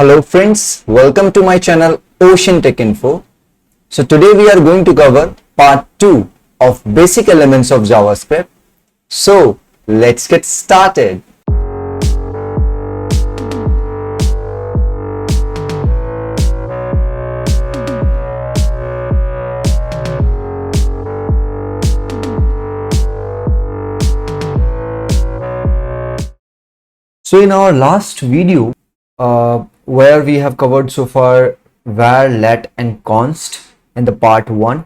Hello friends, welcome to my channel Ocean Tech Info. So today we are going to cover part 2 of basic elements of JavaScript. So let's get started. So in our last video, where we have covered so far var, let and const in the part 1,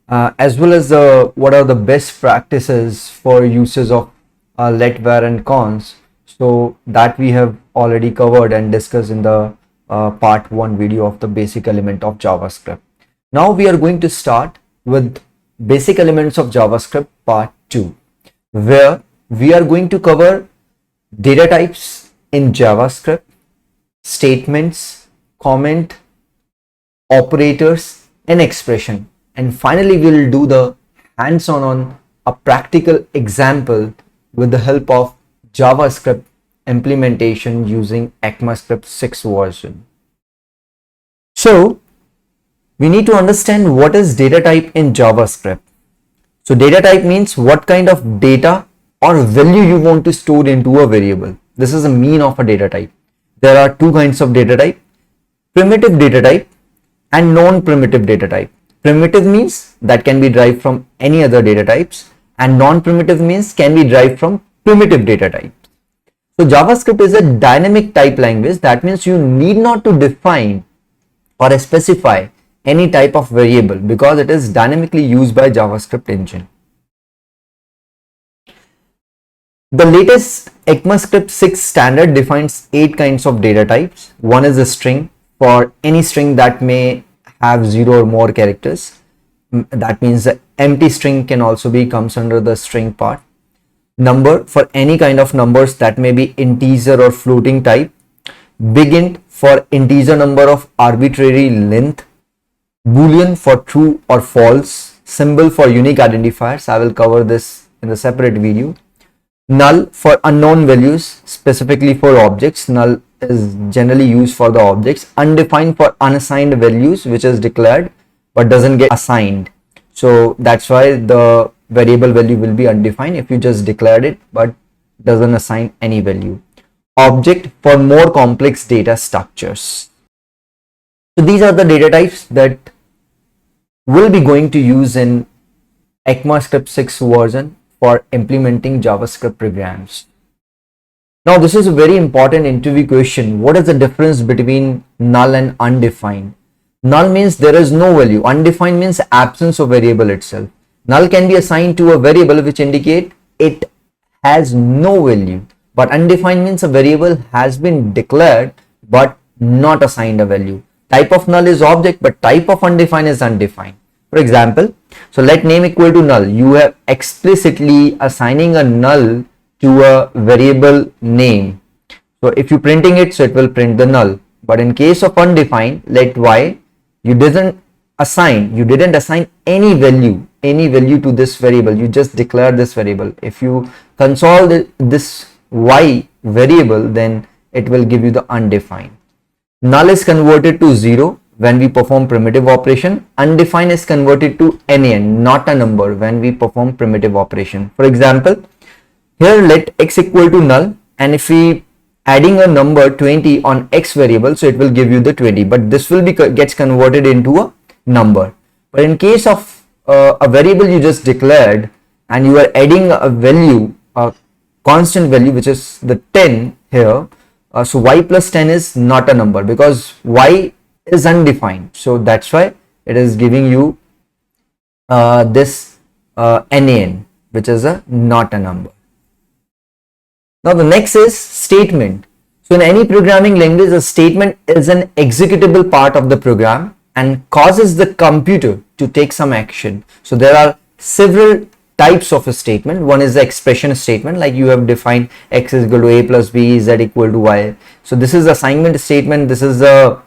as well as what are the best practices for uses of let, var and const. So that we have already covered and discussed in the part 1 video of the basic element of JavaScript. Now we are going to start with basic elements of JavaScript part 2, where we are going to cover data types in JavaScript, statements, comment, operators and expression, and finally we will do the hands-on on a practical example with the help of JavaScript implementation using ECMAScript 6 version. So we need to understand what is data type in JavaScript. So data type means what kind of data or value you want to store into a variable. This is the mean of a data type. There are two kinds of data type: primitive data type and non-primitive data type. Primitive means that can be derived from any other data types, and non-primitive means can be derived from primitive data types. So JavaScript is a dynamic type language. That means you need not to define or specify any type of variable because it is dynamically used by JavaScript engine. The latest ECMAScript 6 standard defines 8 kinds of data types. One is a string, for any string that may have 0 or more characters. That means the empty string can also comes under the string part. Number, for any kind of numbers that may be integer or floating type. Big int for integer number of arbitrary length. Boolean for true or false. Symbol for unique identifiers. I will cover this in a separate video. Null for unknown values, specifically for objects. Null is generally used for the objects. Undefined for unassigned values, which is declared but doesn't get assigned. So that's why the variable value will be undefined if you just declared it but doesn't assign any value. Object for more complex data structures. So these are the data types that we'll be going to use in ECMAScript 6 version for implementing JavaScript programs. Now this is a very important interview question. What is the difference between null and undefined? Null means there is no value. Undefined means absence of variable itself. Null can be assigned to a variable which indicate it has no value, but undefined means a variable has been declared but not assigned a value. Type of null is object, but type of undefined is undefined. For example, so let name equal to null. You have explicitly assigning a null to a variable name. So if you printing it, so it will print the null. But in case of undefined, let y, you didn't assign any value to this variable. You just declare this variable. If you console this y variable, then it will give you the undefined. Null is converted to 0 when we perform primitive operation. Undefined is converted to nan, not a number, when we perform primitive operation. For example, here let x equal to null, and if we adding a number 20 on x variable, so it will give you the 20, but this will be gets converted into a number. But in case of a variable you just declared and you are adding a value, a constant value, which is the 10 here, so y plus 10 is not a number because y is undefined. So that's why it is giving you this nan, which is not a number. Now the next is statement. So in any programming language, a statement is an executable part of the program and causes the computer to take some action. So there are several types of a statement. One is the expression statement, like you have defined x is equal to a plus b, z equal to y. So this is assignment statement. This is a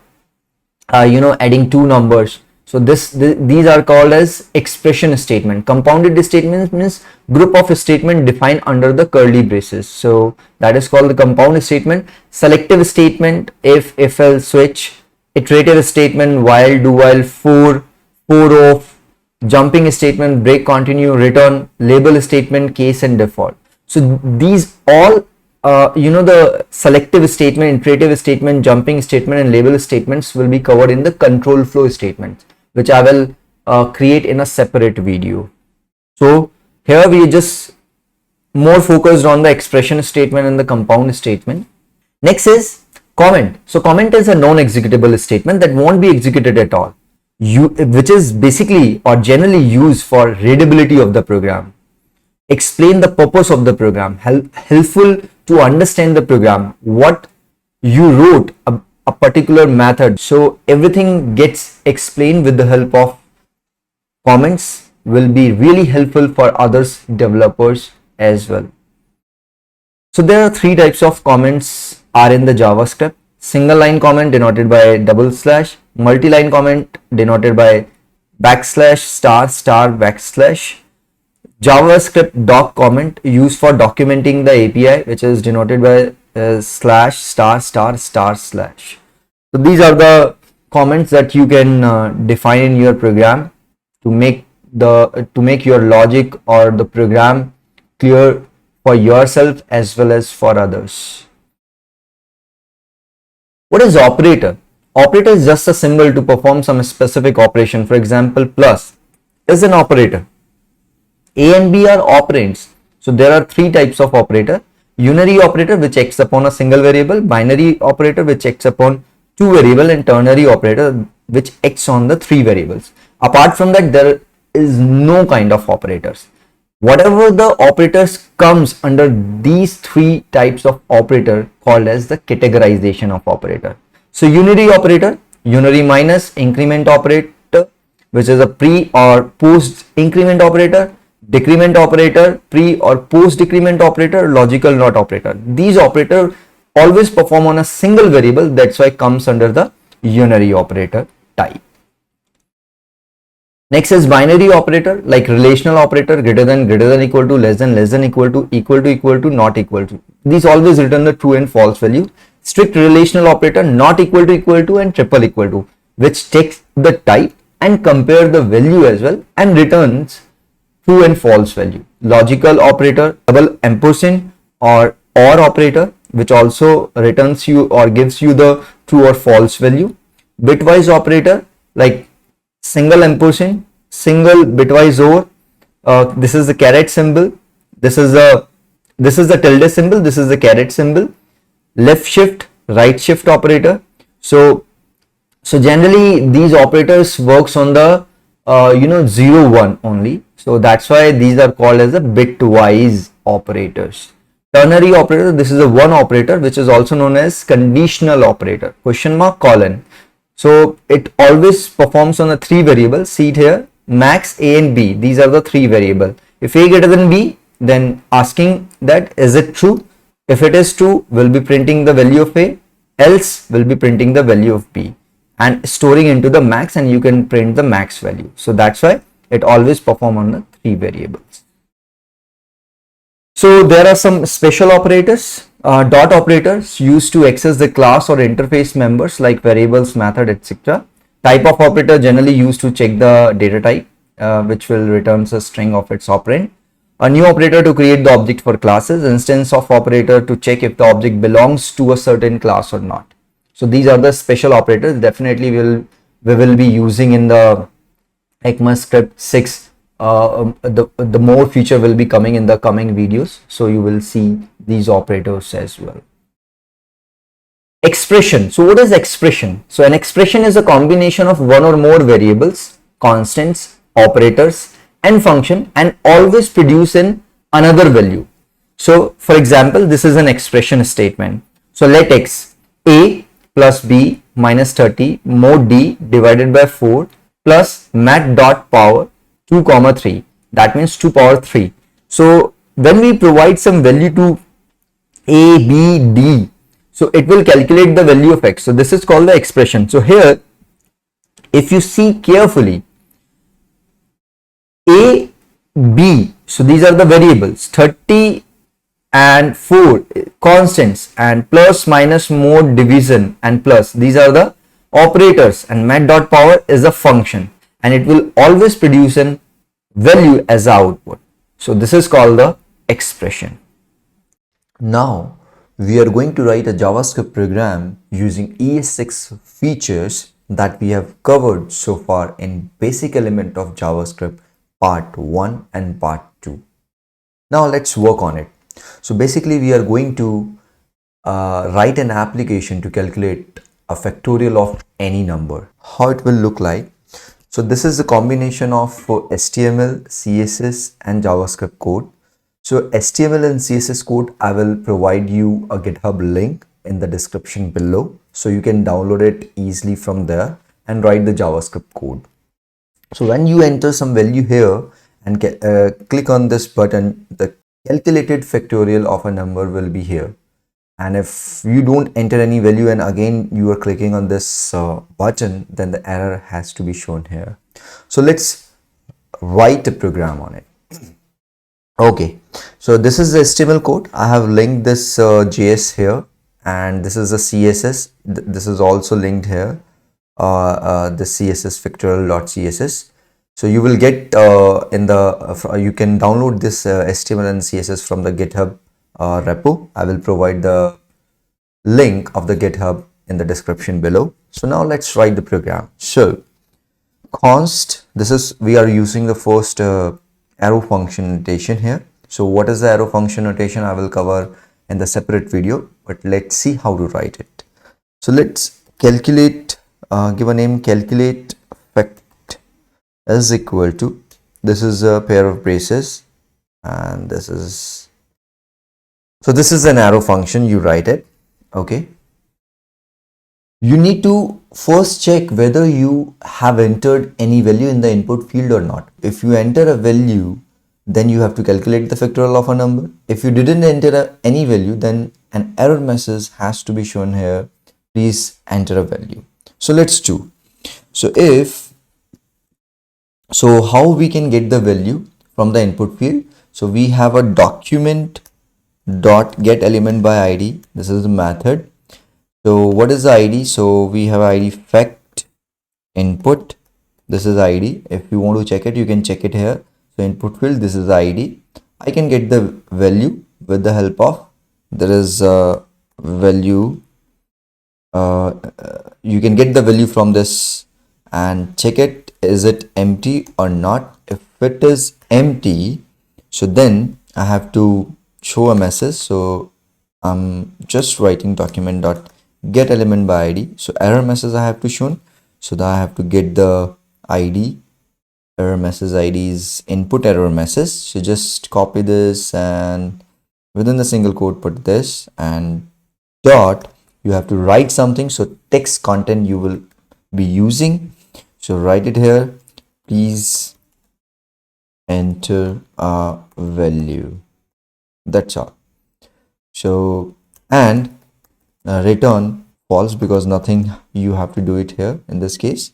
adding two numbers. So these are called as expression statement. Compounded statement means group of statement defined under the curly braces. So that is called the compound statement. Selective statement, if else switch. Iterative statement, while, do while, for off. Jumping statement, break, continue, return. Label statement, case and default. So these all the selective statement, iterative statement, jumping statement and label statements will be covered in the control flow statements, which I will create in a separate video. So here we just more focused on the expression statement and the compound statement. Next is comment. So comment is a non-executable statement that won't be executed at all, which is basically or generally used for readability of the program. Explain the purpose of the program, helpful to understand the program, what you wrote, a particular method. So everything gets explained with the help of comments, will be really helpful for others developers as well. So there are three types of comments are in the JavaScript. Single line comment denoted by double slash, multi-line comment denoted by backslash, star, backslash. JavaScript doc comment used for documenting the API, which is denoted by slash, star, slash. So these are the comments that you can define in your program to make your logic or the program clear for yourself as well as for others. What is operator? Operator is just a symbol to perform some specific operation. For example, plus is an operator. A and B are operands. So there are three types of operator. Unary operator, which acts upon a single variable, binary operator, which acts upon two variable, and ternary operator, which acts on the three variables. Apart from that, there is no kind of operators. Whatever the operators comes under these three types of operator called as the categorization of operator. So unary operator, unary minus, increment operator, which is a pre or post increment operator, decrement operator, pre or post decrement operator, logical not operator. These operators always perform on a single variable, that's why comes under the unary operator type. Next is binary operator, like relational operator, greater than equal to, less than equal to, not equal to. These always return the true and false value. Strict relational operator, not equal to and triple equal to, which takes the type and compare the value as well and returns true and false value. Logical operator, double ampersand or operator, which also returns you or gives you the true or false value. Bitwise operator, like single ampersand, single bitwise OR. This is the caret symbol. This is the tilde symbol. This is the caret symbol. Left shift, right shift operator. So generally these operators works on the 0 1 only. So that's why these are called as the bitwise operators. Ternary operator, this is a one operator which is also known as conditional operator, question mark, colon. So it always performs on the three variables. See it here, max, A and B. These are the three variables. If A greater than B, then asking that is it true? If it is true, we'll be printing the value of A, else we'll be printing the value of B and storing into the max, and you can print the max value. So that's why it always perform on the three variables. So there are some special operators, dot operators used to access the class or interface members like variables, method, etc. Type of operator generally used to check the data type, which will return a string of its operand. A new operator to create the object for classes, instance of operator to check if the object belongs to a certain class or not. So these are the special operators. Definitely we will be using in the ECMAScript 6. The more feature will be coming in the coming videos, so you will see these operators as well. Expression. So what is expression? So an expression is a combination of one or more variables, constants, operators and function, and always produce in another value. So for example, this is an expression statement. So let x, a plus b minus 30 mod d divided by 4 plus mat dot power 2 comma 3, that means 2 power 3. So when we provide some value to a, b, d, so it will calculate the value of x. So this is called the expression. So here If you see carefully, A, B, so these are the variables, 30 and 4 constants, and plus, minus, mode, division and plus, these are the operators, and mat dot power is a function, and it will always produce an value as the output. So this is called the expression. Now we are going to write a JavaScript program using ES6 features that we have covered so far in basic element of JavaScript part 1 and part 2. Now let's work on it. So basically we are going to write an application to calculate a factorial of any number. How it will look like. So this is a combination of HTML, CSS and JavaScript code. So HTML and CSS code, I will provide you a GitHub link in the description below. So you can download it easily from there and write the JavaScript code. So when you enter some value here and click on this button, the calculated factorial of a number will be here. And if you don't enter any value and again you are clicking on this button, then the error has to be shown here. So let's write a program on it. Okay, so this is the HTML code. I have linked this JS here, and this is the CSS. This is also linked here, the CSS factorial.css. So you will get you can download this HTML and CSS from the GitHub repo. I will provide the link of the GitHub in the description below. So now let's write the program. So const, we are using the first arrow function notation here. So what is the arrow function notation, I will cover in the separate video, but let's see how to write it. So let's calculate, give a name, calculate fact is equal to, this is a pair of braces, and this is, so this is an arrow function, you write it. Okay, you need to first check whether you have entered any value in the input field or not. If you enter a value, then you have to calculate the factorial of a number. If you didn't enter any value, then an error message has to be shown here, please enter a value. So let's do. So how we can get the value from the input field? So we have a document dot get element by ID. This is the method. So what is the ID? So we have ID fact input. This is ID. If you want to check it, you can check it here. So input field, this is ID. I can get the value with the help of, there is a value. You can get the value from this and check it. Is it empty or not? If it is empty, so then I have to show a message. So I'm just writing document dot get element by ID. So error message I have to show. So that I have to get the ID. Error message ID is input error message. So just copy this and within the single quote put this, and dot, you have to write something. So text content you will be using. So write it here, please enter a value. That's all. So and return false, because nothing you have to do it here in this case.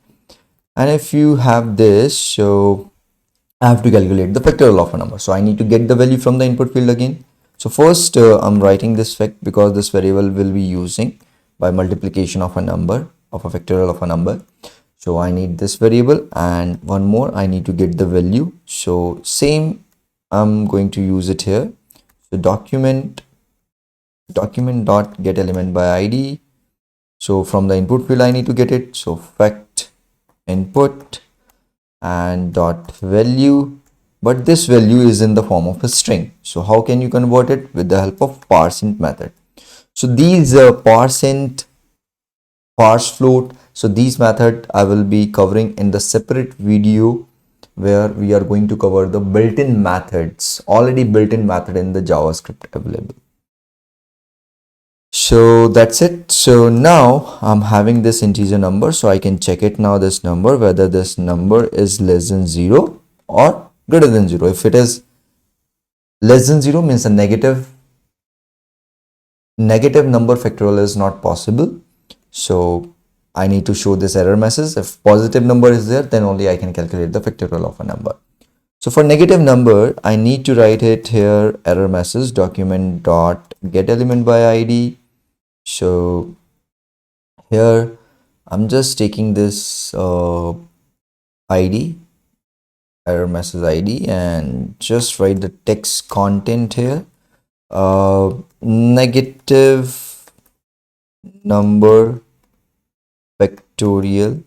And if you have this, so I have to calculate the factorial of a number. So I need to get the value from the input field again. So first I'm writing this fact, because this variable will be using by multiplication of a number, of a factorial of a number. So I need this variable, and one more, I need to get the value. So same, I'm going to use it here. So document dot get element by ID. So from the input field I need to get it. So fact input and dot value, but this value is in the form of a string. So how can you convert it? With the help of parseInt method. So these parseInt, parsefloat, so these method I will be covering in the separate video, where we are going to cover the built-in methods, already built-in method in the JavaScript available. So that's it. So now I'm having this integer number, so I can check it now, this number, whether this number is less than 0 or greater than 0. If it is less than 0, means a negative number factorial is not possible. So I need to show this error message. If positive number is there, then only I can calculate the factorial of a number. So for negative number, I need to write it here, error message document dot get element by ID. So here I'm just taking this ID, error message ID, and just write the text content here. Negative number factorial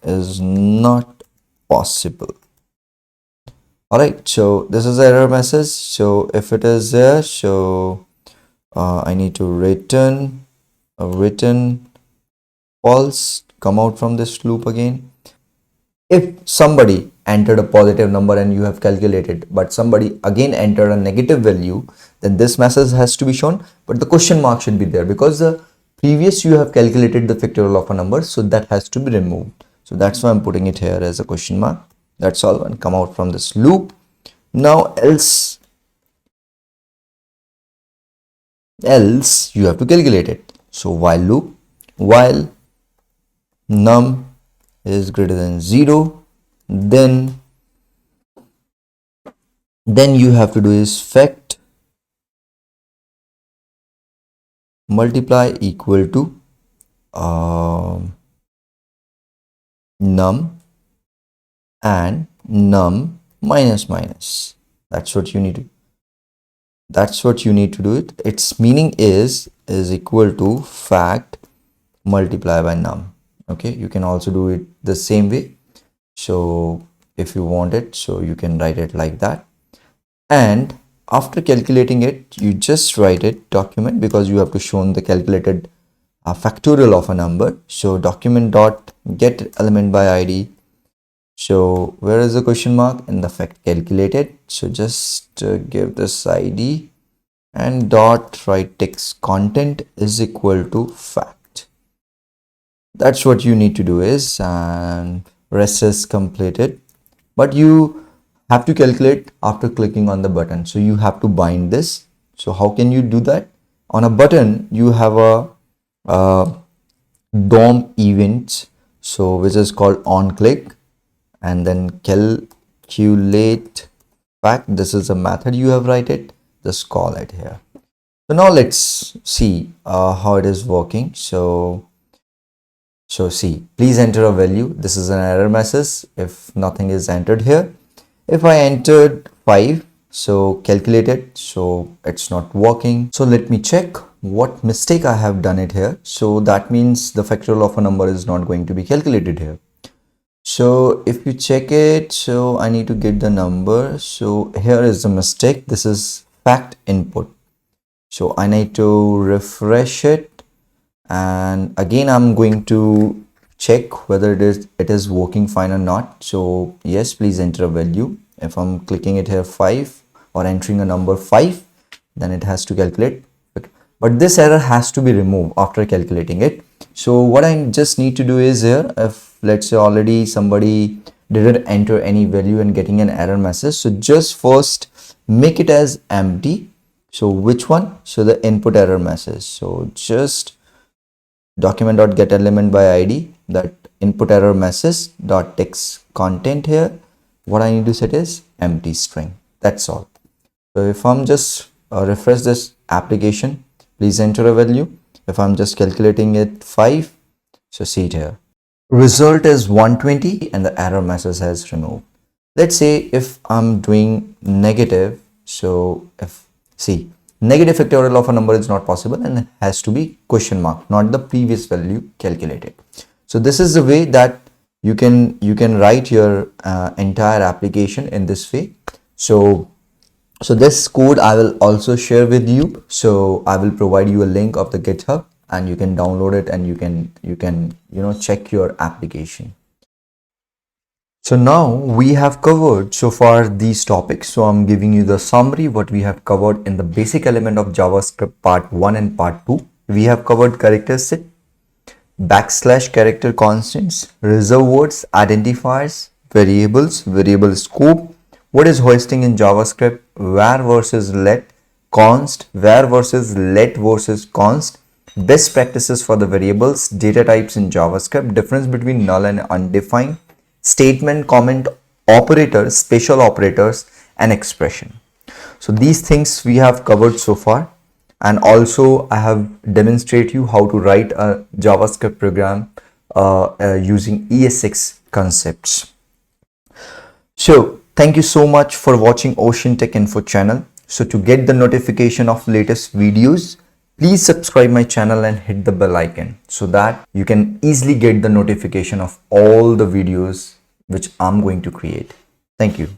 is not possible. All right, so this is the error message. So if it is there, so I need to return false, come out from this loop again. If somebody entered a positive number and you have calculated, but somebody again entered a negative value, then this message has to be shown, but the question mark should be there because the previous you have calculated the factorial of a number, so that has to be removed. So that's why I'm putting it here as a question mark. That's all, and come out from this loop. Now else you have to calculate it. So while loop, while num is greater than 0, then you have to do is fact multiply equal to num and num minus minus. That's what you need to do it. Its meaning is equal to fact multiply by num. Okay, you can also do it the same way. So if you want it, so you can write it like that, and after calculating it, you just write it document, because you have to show the calculated factorial of a number. So document dot get element by ID. So where is the question mark? In the fact calculated. So just give this ID and dot write text content is equal to fact. That's what you need to do is, and rest is completed. But you have to calculate after clicking on the button. So you have to bind this. So how can you do that? On a button, you have a DOM event, so which is called on click, and then calculate fact. This is a method you have write it. Just call it here. So now let's see how it is working. So see, please enter a value. This is an error message if nothing is entered here. If I entered 5, so calculate it, so it's not working. So let me check what mistake I have done it here. So that means the factorial of a number is not going to be calculated here. So if you check it, so I need to get the number. So here is the mistake. This is fact input. So I need to refresh it, and again I'm going to check whether it is working fine or not. So yes, please enter a value. If I'm clicking it here 5 or entering a number 5, then it has to calculate, but this error has to be removed after calculating it. So what I just need to do is here, if let's say already somebody didn't enter any value and getting an error message, so just first make it as empty. So which one? So the input error message. So just document.getElement by ID, that input error message dot text content here. What I need to set is empty string. That's all. So if I'm just refresh this application, please enter a value. If I'm just calculating it 5, so see it here. Result is 120 and the error message has removed. Let's say if I'm doing negative, so if see negative factorial of a number is not possible and it has to be question mark, not the previous value calculated. So this is the way that you can write your entire application in this way. So this code I will also share with you. So I will provide you a link of the GitHub, and you can download it, and you can check your application. So now we have covered so far these topics. So I'm giving you the summary what we have covered in the basic element of JavaScript part 1 and part 2. We have covered character set, backslash character constants, reserve words, identifiers, variables, variable scope, what is hoisting in JavaScript, var versus let, const, var versus let versus const, best practices for the variables, data types in JavaScript, difference between null and undefined, statement, comment, operators, special operators, and expression. So these things we have covered so far, and also I have demonstrated you how to write a JavaScript program using ES6 concepts. So thank you so much for watching Ocean Tech Info channel. So to get the notification of latest videos, please subscribe my channel and hit the bell icon so that you can easily get the notification of all the videos which I'm going to create. Thank you.